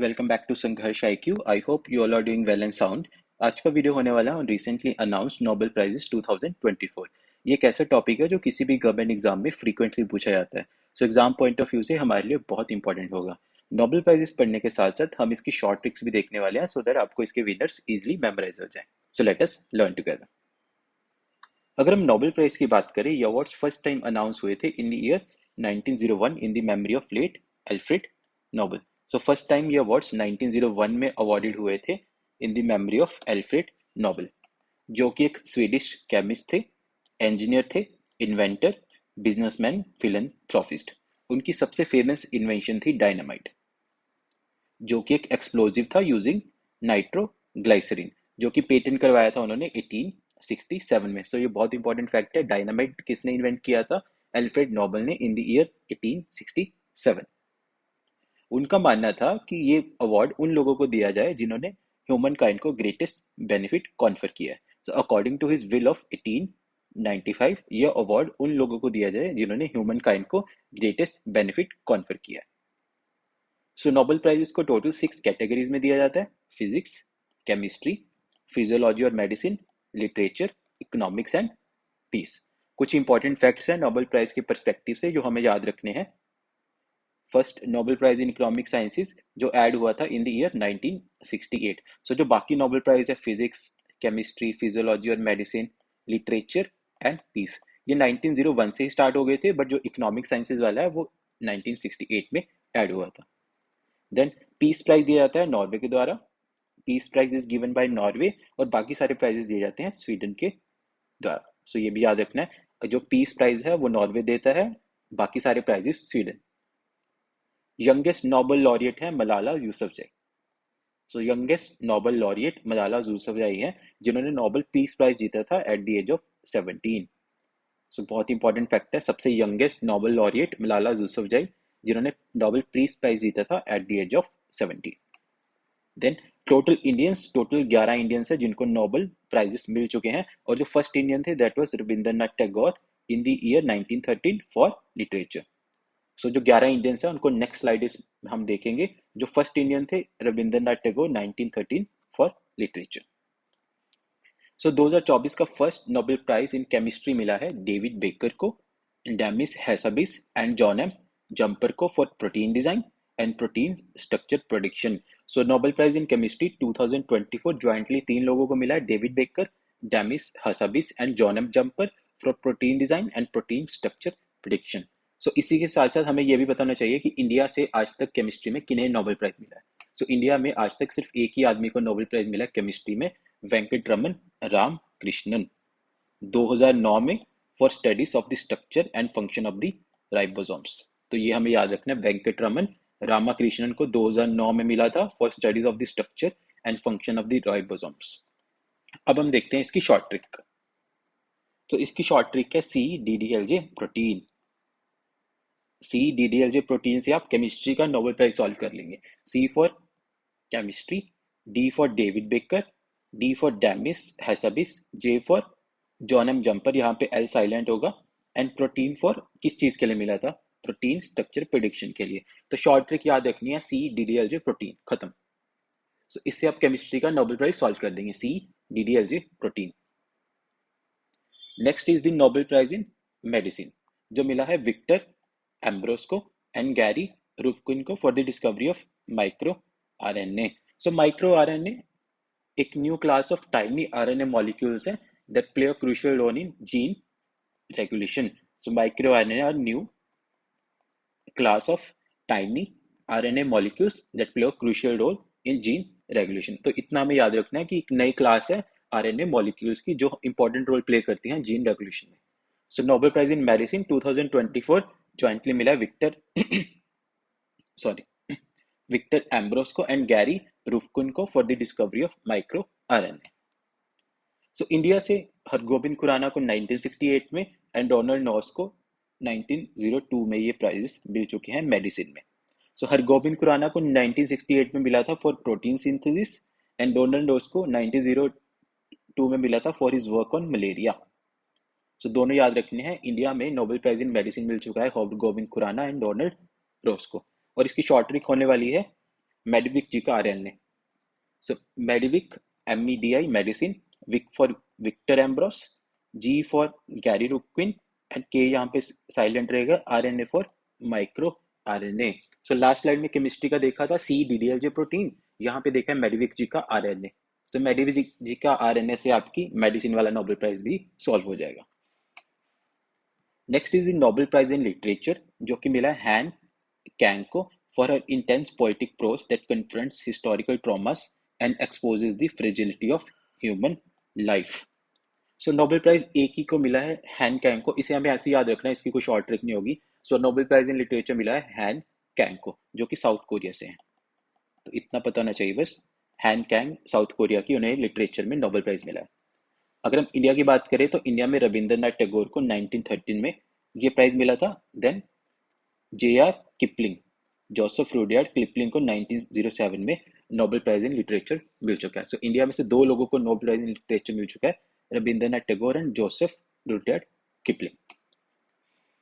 Welcome back to Sangharsh IQ। I hope you all are doing well and sound. आज का video होने वाला है on recently announced Nobel prizes 2024। ये एक ऐसा टॉपिक है जो किसी भी गवर्नमेंट एग्जाम में फ्रीक्वेंटली पूछा जाता है। So exam point of view से हमारे लिए बहुत इंपॉर्टेंट होगा। नोबेल प्राइजेस पढ़ने के साथ साथ हम इसकी शॉर्ट ट्रिक्स भी देखने वाले हैं सो दैट आपको इसके विनर्स इजिली मेमोराइज हो जाए। So let us learn together. अगर हम नोबेल प्राइज की बात करें, ये अवार्ड्स फर्स्ट टाइम अनाउंस हुए थे in the year 1901 in the memory of late Alfred Nobel. So first time ये अवार्ड्स 1901 में अवॉर्डेड हुए थे in the memory of Alfred Nobel, जो कि एक स्वीडिश केमिस्ट थे, इंजीनियर थे, इन्वेंटर, बिजनेसमैन, फिलैंथ्रोपिस्ट। उनकी सबसे फेमस इन्वेंशन थी डायनामाइट, जो कि एक एक्सप्लोजिव था यूजिंग नाइट्रोग्लाइसरीन, जो कि पेटेंट करवाया था उन्होंने 1867 में। सो ये बहुत इंपॉर्टेंट फैक्ट है। डायनामाइट किसने इन्वेंट किया था? एल्फ्रेड नोबेल ने इन द ईयर 1867। उनका मानना था कि ये अवार्ड उन लोगों को दिया जाए जिन्होंने ह्यूमन काइंड को ग्रेटेस्ट बेनिफिट कॉन्फर किया है। तो according to his will of 1895 ये अवार्ड उन लोगों को दिया जाए जिन्होंने ह्यूमन काइंड को ग्रेटेस्ट बेनिफिट कॉन्फर किया है। सो नोबेल प्राइज को टोटल 6 कैटेगरीज में दिया जाता है: फिजिक्स, केमिस्ट्री, फिजियोलॉजी और medicine, literature, economics and peace. कुछ इंपॉर्टेंट फैक्ट्स हैं नोबेल प्राइज के पर्सपेक्टिव से जो हमें याद रखने हैं। First Nobel prize in economic sciences जो ऐड हुआ था इन द ईयर 1968। सो जो बाकी नोबेल प्राइज है फिजिक्स, केमिस्ट्री, फिजियोलॉजी और मेडिसिन, लिटरेचर एंड पीस, ये 1901 से ही स्टार्ट हो गए थे, बट जो इकोनॉमिक साइंसेज वाला है वो 1968 में ऐड हुआ था। देन पीस प्राइज दिया जाता है नॉर्वे के द्वारा। Peace prize is given by Norway और बाकी सारे प्राइजेस दिए जाते हैं स्वीडन के द्वारा। सो ये भी याद रखना है, जो पीस प्राइज है वो नॉर्वे देता है, बाकी सारे prizes Sweden. Youngest Nobel laureate है Malala Yousafzai. So youngest Nobel laureate Malala Yousafzai है, जिन्होंने नोबेल पीस प्राइज जीता था at the age of 17। So बहुत इंपॉर्टेंट फैक्ट है, सबसे youngest Nobel laureate Malala Yousafzai, जिन्होंने नोबेल पीस प्राइज जीता था at the age of 17। Then total 11 Indians है जिनको नोबेल प्राइजेस मिल चुके हैं, और जो फर्स्ट इंडियन थे that was Rabindranath Tagore in the year 1913 for literature. So जो 11 इंडियंस हैं उनको नेक्स्ट स्लाइड हम देखेंगे। जो फर्स्ट इंडियन थे Rabindranath Tagore 1913 for literature. So 2024 का first Nobel prize in chemistry मिला है डेविड बेकर को, Demis Hassabis and John M Jumper को for protein design and protein structure prediction. So Nobel prize in chemistry 2024 jointly 3 लोगों को मिला है: David Baker, Demis Hassabis and John M Jumper for protein design and protein structure prediction. So इसी के साथ साथ हमें यह भी बताना चाहिए कि इंडिया से आज तक केमिस्ट्री में किन्हें नोबेल प्राइज मिला है। सो इंडिया में आज तक सिर्फ एक ही आदमी को नोबेल प्राइज मिला है केमिस्ट्री में, वेंकटरमन रामकृष्णन, 2009 में, for studies of the structure and function of the ribosomes. तो ये हमें याद रखना है, वेंकटरमन रामकृष्णन को 2009 में मिला था for studies of the structure and function of the ribosomes. अब हम देखते हैं इसकी शॉर्ट ट्रिक। तो इसकी शॉर्ट ट्रिक है CDDLJ प्रोटीन। CDDLJ प्रोटीन से आप केमिस्ट्री का नोबेल प्राइज सॉल्व कर लेंगे। C for chemistry, D for David Baker, D for Demis Hassabis, J for John M Jumper, यहाँ पे L साइलेंट होगा, एंड प्रोटीन फॉर किस चीज के लिए मिला था? प्रोटीन स्ट्रक्चर प्रेडिक्शन के लिए। तो शॉर्ट ट्रिक याद रखनी है CDDLJ प्रोटीन, खत्म। सो इससे आप केमिस्ट्री का नोबेल प्राइज सॉल्व कर देंगे, CDDLJ protein. Next is the Nobel prize in medicine, जो मिला है विक्टर एम्ब्रोस को एंड गैरी रुफकिन को for the discovery of micro RNA। सो माइक्रो RNA एक new class of tiny RNA molecules है that play a crucial role in gene regulation. So microRNA are new class of tiny RNA molecules that play a crucial role in gene regulation. तो इतना हमें याद रखना है कि एक नई क्लास है RNA molecules की जो इंपॉर्टेंट रोल प्ले करती हैं जीन रेगुलेशन में। So Nobel prize in medicine 2024 jointly मिला विक्टर विक्टर एम्ब्रोस को एंड गैरी रुफकिन को for the discovery of micro RNA। So India से हरगोबिंद खुराना को 1968 में एंड डोनाल्ड नॉस को 1902 में ये प्राइजेस मिल चुके हैं मेडिसिन में। सो हरगोबिंद खुराना को 1968 में मिला था for protein synthesis and Donald Ross को 1902 में मिला था for his work on malaria. So दोनों याद रखने हैं, इंडिया में नोबेल प्राइज इन मेडिसिन मिल चुका है Hargobind Khorana and Donald Ross को। और इसकी शॉर्ट ट्रिक होने वाली है मेडविक जी का आरएनए। सो मेडविक, MEDI मेडिसिन, विक for Victor Ambros, G for Gary Ruvkun and K यहाँ पे साइलेंट रहेगा, RNA for micro RNA। So last slide में केमिस्ट्री का देखा था CDDLJ प्रोटीन, यहाँ पे देखा है मेडविक जी का आरएनए। तो मेडविक जी का आरएनए से आपकी मेडिसिन वाला नोबेल प्राइज भी सॉल्व हो जाएगा। Next is the Nobel prize in literature, जो कि मिला है हैन कैंग को for her intense poetic prose that confronts historical traumas and exposes the fragility of human life. सो नोबेल प्राइज एक ही को मिला है, हैन कैंग को। इसे हमें ऐसे याद रखना है, इसकी कोई शॉर्ट ट्रिक नहीं होगी। सो नोबेल प्राइज इन लिटरेचर मिला है हैन कैंग को, जो कि साउथ कोरिया से है। तो इतना पता होना चाहिए बस, हैन कैंग साउथ कोरिया की, उन्हें लिटरेचर में नोबेल प्राइज मिला है। अगर हम इंडिया की बात करें तो इंडिया में रविंद्रनाथ टैगोर को 1913 में ये प्राइज मिला था। Then JR Kipling, Joseph Rudyard Kipling को 1907 में नोबेल प्राइज इन लिटरेचर मिल चुका है। सो इंडिया में से दो लोगों को नोबेल प्राइज इन लिटरेचर मिल चुका है, Rabindranath Tagore and Joseph Rudyard Kipling.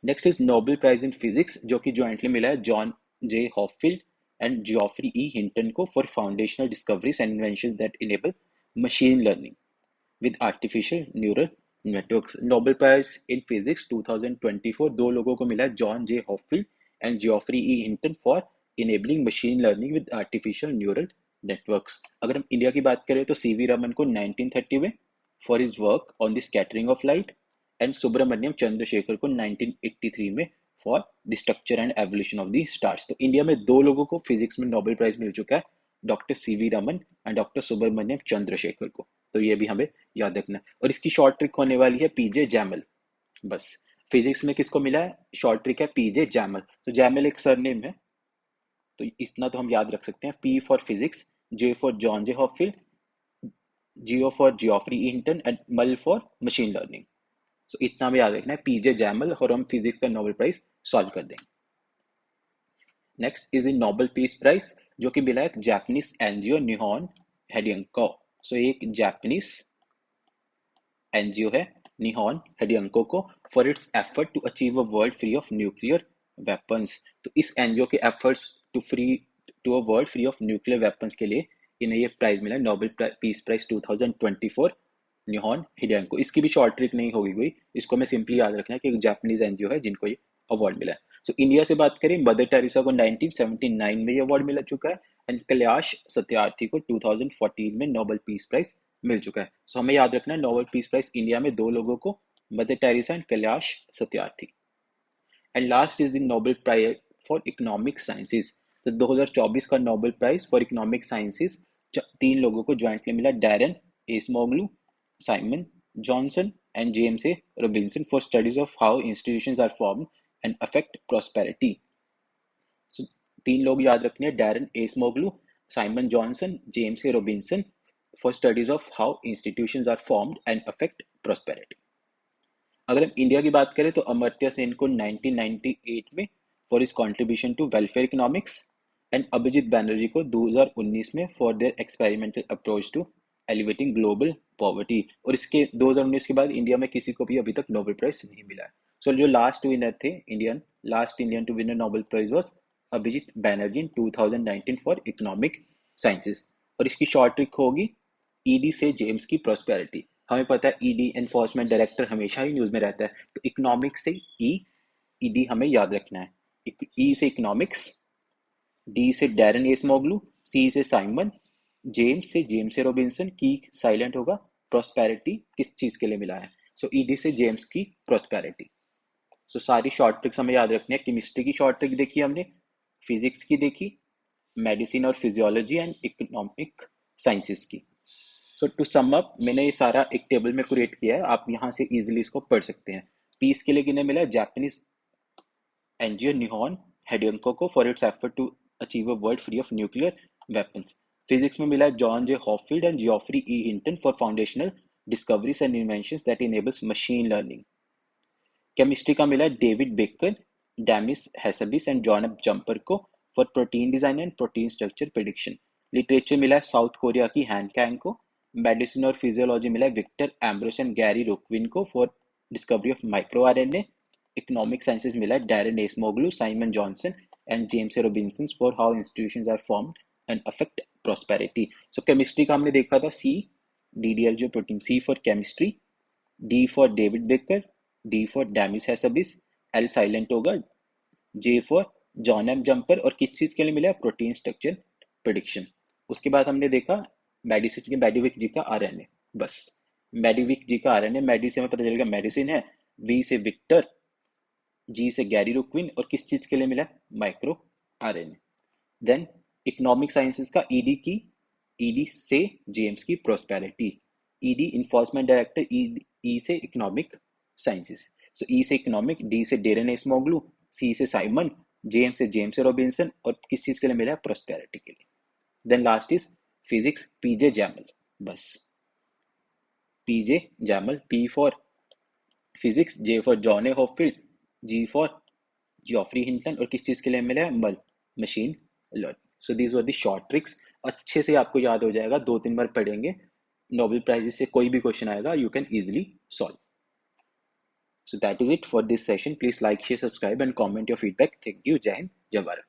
Next is Nobel prize in physics, जो कि ज्वाइंटली मिला है John J Hopfield and Geoffrey E Hinton को for foundational discoveries and inventions that enable machine learning with artificial neural networks. Nobel prize in physics 2024 दो लोगों को मिला है, John J Hopfield and Geoffrey E Hinton for enabling machine learning with artificial neural networks. अगर हम India की बात करें तो CV रमन को 1930 में for his work on the scattering of light and Subramanyan Chandrasekhar को 1983 में for the structure and evolution of the stars. तो इंडिया में दो लोगों को फिजिक्स में नोबेल प्राइज मिल चुका है, doctor CV Raman and doctor Subrahmanyan Chandrasekhar को। तो ये भी हमें याद रखना है। और इसकी शॉर्ट ट्रिक होने वाली है PJ जैमल। बस फिजिक्स में किसको मिला है, शॉर्ट ट्रिक है PJ जैमल। तो जैमल एक सरनेम है, तो इतना तो हम याद रख सकते हैं, P for physics, J for John J Hopfield, geo for Geoffrey Hinton and मल फॉर मशीन लर्निंग। सो इतना हमें याद रखना है, PJ जैमल, और हम फिजिक्स का नोबेल प्राइज सॉल्व कर देंगे। Next is the Nobel peace prize, जो कि मिला है जापानीज एनजीओ निहॉन हेडियंको। सो एक जापानीज एनजीओ है निहॉन हेडियंको को for its effort to achieve a world free of nuclear weapons. तो इस एनजीओ के efforts to a world free of nuclear weapons के लिए इन्हें ये प्राइज मिला, Nobel peace prize 2024 Nihon Hidankyo. इसकी भी शॉर्ट ट्रिक नहीं होगी कोई, इसको मैं सिंपली याद रखना है कि एक जापानीज एनजीओ है जिनको ये अवार्ड मिला है। सो इंडिया से बात करें, मदर टेरेसा को 1979 में ये अवार्ड मिल चुका है एंड कैलाश सत्यार्थी को 2014 में नोबेल पीस प्राइज मिल चुका है। सो हमें याद रखना है, नोबेल पीस प्राइज इंडिया में दो लोगों को, Mother Teresa and Kailash Satyarthi. And last is the Nobel prize for economic sciences. तो 2024 का Nobel prize for economic sciences तीन लोगों को ज्वाइंटली मिला, Daron Acemoglu, Simon Johnson and James A Robinson for studies of how institutions are formed and affect prosperity. So, तीन लोग याद रखने हैं, Daron Acemoglu, Simon Johnson, James A Robinson for studies of how institutions are formed and affect prosperity. अगर हम India की बात करें तो अमर्त्य सेन को 1998 में for his contribution to welfare economics and Abhijit Banerjee को 2019 में for their experimental approach to elevating global poverty. और इसके 2019 के बाद इंडिया में किसी को भी अभी तक नोबेल प्राइज नहीं मिला है। सो जो लास्ट विनर थे, last Indian to winner Nobel prize was Abhijit Banerjee in 2019 for economic sciences. और इसकी शॉर्ट ट्रिक होगी ईडी से जेम्स की प्रॉस्पेरिटी। हमें पता है ईडी एनफोर्समेंट डायरेक्टर हमेशा ही न्यूज में रहता है, तो इकोनॉमिक्स से ईडी हमें याद रखना है। ई से इकोनॉमिक्स, डी से डैरन एसमोग्लू, सी से साइमन, जेम्स से रॉबिन्सन, की साइलेंट होगा, प्रॉस्पेरिटी किस चीज के लिए मिला है, सो ईडी से जेम्स की प्रॉस्पेरिटी। सो सारी शॉर्ट ट्रिक्स हमें याद रखनी है। केमिस्ट्री की शॉर्ट ट्रिक देखी हमने, फिजिक्स की देखी, मेडिसिन और फिजियोलॉजी एंड इकोनॉमिक साइंसेस की। सो टू सम अप, मैंने ये सारा एक टेबल में क्रिएट किया है, आप यहाँ से इजीली इसको पढ़ सकते हैं। पीस के लिए किन्हें मिला, जापानीज एनजीओ निहॉन हेडियंको को for its effort to achieve a world free of nuclear weapons. Physics में मिला John J Hopfield and Geoffrey E Hinton for foundational discoveries and inventions that enables machine learning. Chemistry का मिला David Baker, Demis Hassabis and John Jumper को for protein design and protein structure prediction. Literature मिला South Korea की Han Kang को। Medicine और physiology मिला Victor Ambros and Gary Ruvkun को for discovery of micro RNA. Economic sciences मिला Daron Acemoglu, Simon Johnson and James Robinson for how institutions are formed and affect prosperity. So chemistry का हमने देखा था C, DDL जो protein, C for chemistry, D for David Baker, D for Demis Hassabis, L silent होगा, J for John M Jumper, और किस चीज के लिए मिला, प्रोटीन स्ट्रक्चर प्रिडिक्शन। उसके बाद हमने देखा मेडिसिन के मेडिविक जी का RNA। बस मेडिविक जी का RNA, मेडी से हमें पता चलेगा मेडिसिन है, वी से विक्टर, जी से गैरी रुक्विन, और किस चीज के लिए मिला, micro RNA। Then economic sciences का ईडी की, ईडी से जेम्स की prosperity, ED enforcement director, E से इकोनॉमिक साइंसेस। सो ई से इकोनॉमिक, डी से डेरेन एसमोग्लू, सी से साइमन, जेम्स से रॉबिन्सन, और किस चीज के लिए मिला, प्रोस्पेरिटी के लिए। Then last is physics, PJ जैमल। बस पीजे जैमल, P for physics, J for John A Hopfield, G for Geoffrey Hinton, और किस चीज के लिए मिला है, machine learning. So these were the short tricks. अच्छे से आपको याद हो जाएगा, 2-3 बार पढ़ेंगे, नोबेल प्राइज से कोई भी क्वेश्चन आएगा, you can easily solve. So that is it for this session. Please like, share, subscribe and comment your feedback. Thank you. Jai Hind, Jai Bharat.